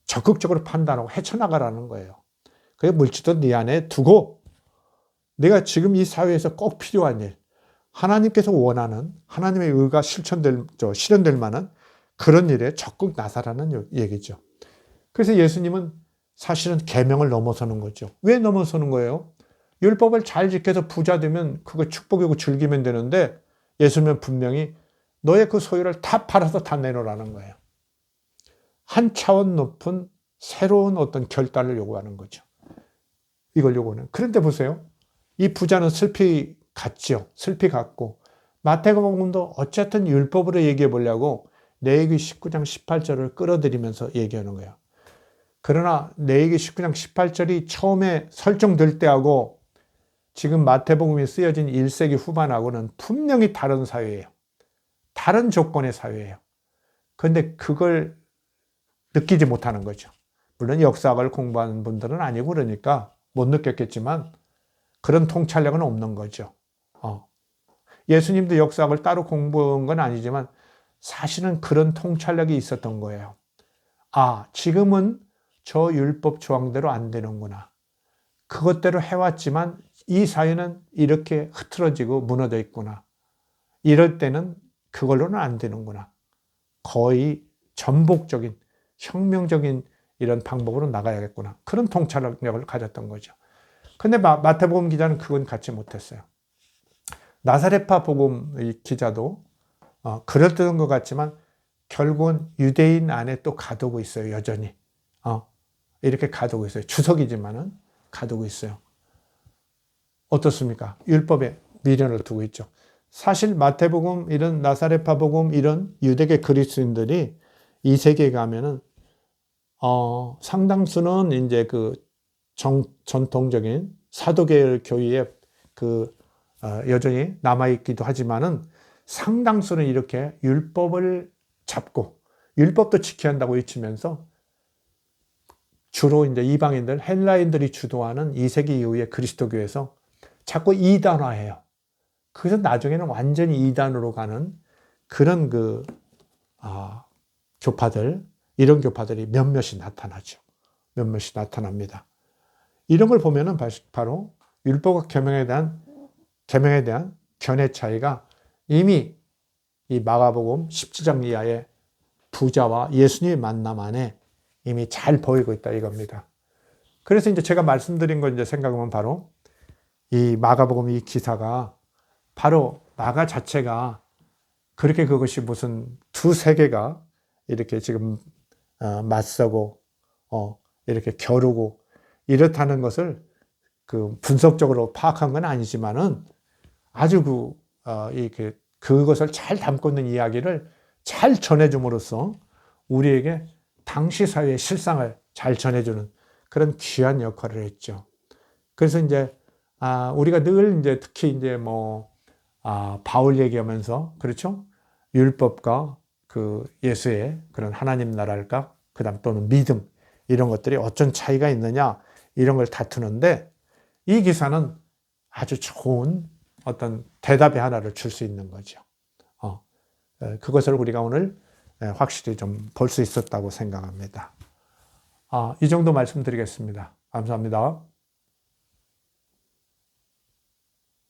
적극적으로 판단하고 헤쳐나가라는 거예요. 그게 물질도 네 안에 두고 내가 지금 이 사회에서 꼭 필요한 일, 하나님께서 원하는 하나님의 의가 실현될 만한 그런 일에 적극 나서라는 얘기죠. 그래서 예수님은 사실은 계명을 넘어서는 거죠. 왜 넘어서는 거예요? 율법을 잘 지켜서 부자 되면 그거 축복이고 즐기면 되는데, 예수님은 분명히 너의 그 소유를 다 팔아서 다 내놓으라는 거예요. 한 차원 높은 새로운 어떤 결단을 요구하는 거죠. 이걸 요구하는. 그런데 보세요. 이 부자는 슬피 갔죠. 슬피 갔고, 마태복음도 어쨌든 율법으로 얘기해 보려고 레위기 19장 18절을 끌어들이면서 얘기하는 거예요. 그러나 레위기 19장 18절이 처음에 설정될 때하고 지금 마태복음이 쓰여진 1세기 후반하고는 분명히 다른 사회예요. 다른 조건의 사회예요. 그런데 그걸 느끼지 못하는 거죠. 물론 역사학을 공부하는 분들은 아니고 그러니까 못 느꼈겠지만 그런 통찰력은 없는 거죠. 예수님도 역사학을 따로 공부한 건 아니지만 사실은 그런 통찰력이 있었던 거예요. 지금은 저 율법 조항대로 안 되는구나. 그것대로 해왔지만 이 사회는 이렇게 흐트러지고 무너져 있구나. 이럴 때는 그걸로는 안 되는구나. 거의 전복적인, 혁명적인 이런 방법으로 나가야겠구나. 그런 통찰력을 가졌던 거죠. 근데 마태복음 기자는 그건 갖지 못했어요. 나사렛파 복음 기자도 그럴듯한 것 같지만 결국은 유대인 안에 또 가두고 있어요. 여전히. 이렇게 가두고 있어요. 주석이지만은 가두고 있어요. 어떻습니까? 율법에 미련을 두고 있죠. 사실 마태복음, 이런 나사렛파 복음, 이런 유대계 그리스도인들이 이 세계에 가면은 상당수는 이제 그 전통적인 사도계열 교회에 여전히 남아있기도 하지만은 상당수는 이렇게 율법을 잡고 율법도 지켜야 한다고 외치면서 주로 이제 이방인들, 헬라인들이 주도하는 2세기 이후의 그리스도교에서 자꾸 이단화해요. 그래서 나중에는 완전히 이단으로 가는 그런 교파들, 이런 교파들이 몇몇이 나타나죠. 몇몇이 나타납니다. 이런 걸 보면은 바로 율법과 계명에 대한 견해 차이가 이미 이 마가복음 17장 이하의 부자와 예수님의 만남 안에 이미 잘 보이고 있다 이겁니다. 그래서 이제 제가 말씀드린 거 이제 생각하면 바로 이 마가복음 이 기사가 바로 마가 자체가 그렇게 그것이 무슨 두 세계가 이렇게 지금 맞서고 이렇게 겨루고 이렇다는 것을 분석적으로 파악한 건 아니지만은 아주 이렇게 그것을 잘 담고 있는 이야기를 잘 전해줌으로써 우리에게 당시 사회의 실상을 잘 전해주는 그런 귀한 역할을 했죠. 그래서 이제 우리가 늘 이제 특히 이제 바울 얘기하면서 그렇죠? 율법과 그 예수의 그런 하나님 나라랄까? 그다음 또는 믿음 이런 것들이 어떤 차이가 있느냐 이런 걸 다투는데 이 기사는 아주 좋은 어떤 대답의 하나를 줄 수 있는 거죠. 그것을 우리가 오늘 확실히 좀 볼 수 있었다고 생각합니다. 이 정도 말씀드리겠습니다. 감사합니다.